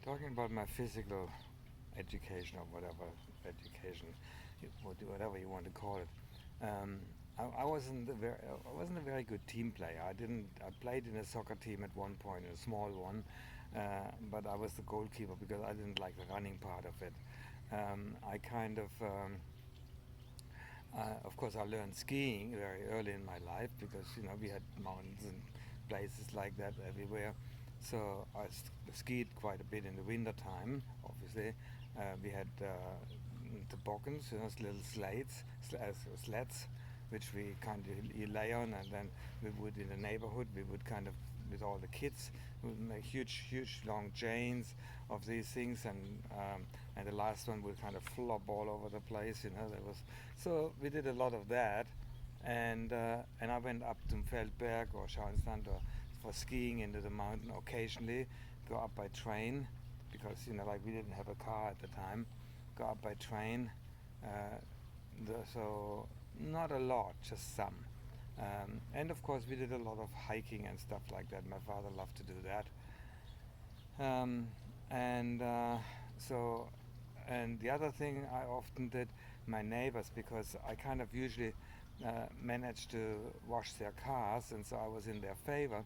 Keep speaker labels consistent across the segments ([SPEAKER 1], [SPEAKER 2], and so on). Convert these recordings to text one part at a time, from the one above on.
[SPEAKER 1] Talking about my physical education or whatever education, whatever you want to call it. Um, I wasn't a very good team player. I played in a soccer team at one point, a small one, but I was the goalkeeper because I didn't like the running part of it. I kind of course, I learned skiing very early in my life because we had mountains and places like that everywhere. So I skied quite a bit in the winter time. Obviously, we had toboggans, little sleds, which we kind of you lay on, and then we would in the neighborhood we would kind of with all the kids we would make huge long chains of these things, and the last one would kind of flop all over the place. There was so we did a lot of that, and I went up to Feldberg or Schauenstand for skiing into the mountain occasionally. Go up by train because like we didn't have a car at the time. Go up by train, uh, so not a lot, just some. And of course, we did a lot of hiking and stuff like that. My father loved to do that. Um, and so, and the other thing I often did, my neighbors, because I kind of usually managed to wash their cars, and so I was in their favor,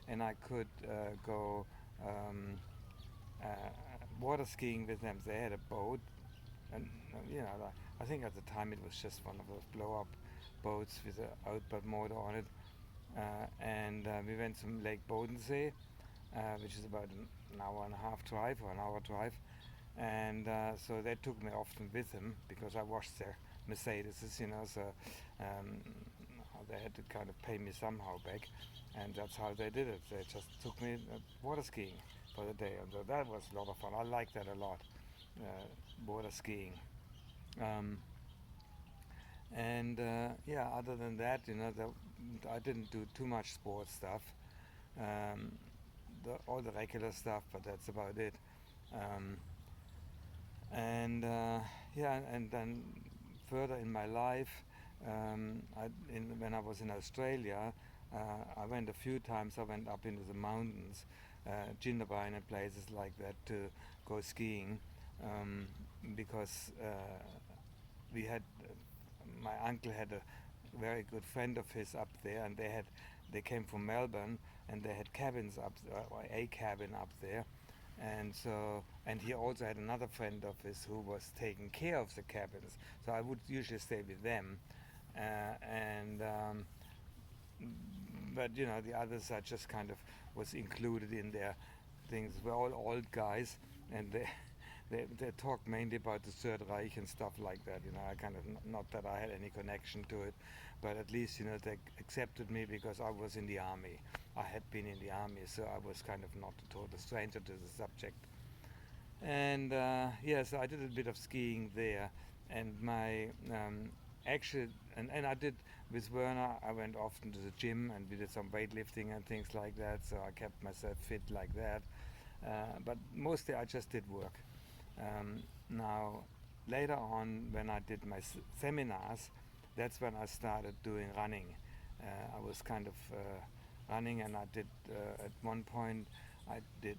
[SPEAKER 1] and I could go um, uh, water skiing with them. They had a boat, and I think at the time it was just one of those blow-up boats with an outboard motor on it, and we went to Lake Bodensee, which is about an hour and a half drive or an hour drive. And so they took me often with them because I washed their Mercedes, so um, they had to kind of pay me somehow back, and that's how they did it. They just took me water skiing for the day, and so that was a lot of fun. I like that a lot, water skiing. Um, and yeah, other than that, I didn't do too much sports stuff. Um, all the regular stuff, but that's about it. Um, and yeah, and then further in my life, when I was in Australia, I went a few times. I went up into the mountains, Jindabyne and places like that to go skiing, um, because we had my uncle had a very good friend of his up there, and they came from Melbourne, and they had cabins up or a cabin up there, and he also had another friend of his who was taking care of the cabins. So I would usually stay with them, and but the others I just kind of was included in their things. We're all old guys, and they talk mainly about the Third Reich and stuff like that. I kind of not that I had any connection to it, but at least they accepted me because I was in the army. I had been in the army, so I was kind of not a total stranger to the subject. And yes, I did a bit of skiing there, and my actually, and I did with Werner. I went often to the gym, and we did some weightlifting and things like that. So I kept myself fit like that. But mostly I just did work. Now, later on, when I did my seminars, that's when I started doing running. I was kind of running, and I did at one point I did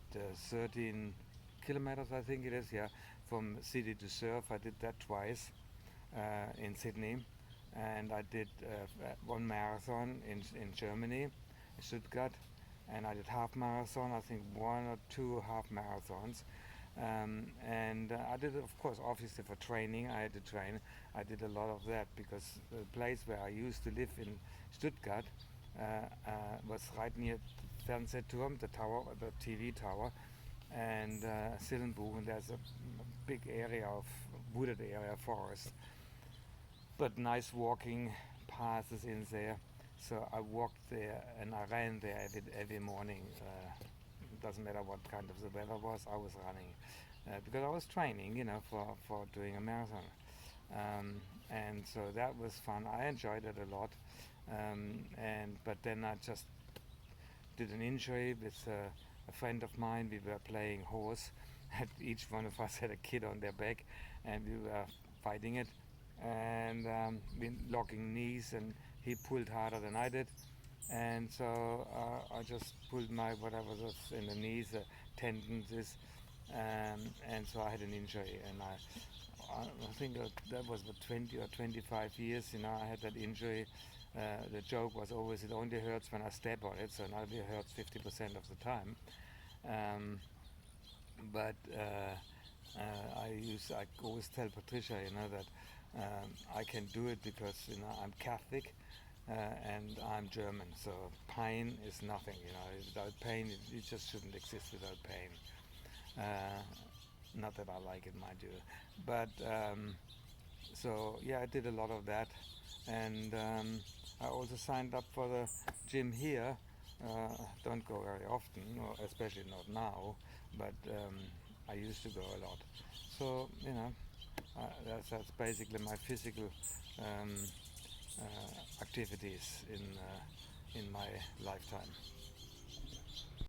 [SPEAKER 1] 13 kilometers, I think it is, yeah, from city to surf. I did that twice in Sydney, and I did one marathon in Germany, in Stuttgart, and I did half marathon. I think one or two half marathons, and I did it, of course, obviously for training. I had to train. I did a lot of that because the place where I used to live in Stuttgart was right near Fernsehturm, the tower, the TV tower, and Sillenbuch, and there's a big area of wooded area forest, but nice walking paths in there. So I walked there and I ran there every morning. Doesn't matter what kind of the weather was, I was running because I was training, for doing a marathon. And so that was fun. I enjoyed it a lot. And but then I just did an injury with a friend of mine. We were playing horse. Each one of us had a kid on their back, and we were fighting it, and we locking knees, and he pulled harder than I did, and so I just pulled my whatever was in the knees, tendons, and so I had an injury, and I think that was about 20 or 25 years. I had that injury. The joke was always it only hurts when I step on it, so now it hurts 50% of the time. Um, but I always tell Patricia, that I can do it because I'm Catholic and I'm German, so pain is nothing. Without pain, it just shouldn't exist without pain. Uh, Not that I like it, mind you, but so yeah, I did a lot of that, and I also signed up for the gym here. Don't go very often, or especially not now, but I used to go a lot. So that's basically my physical um, activities in my lifetime.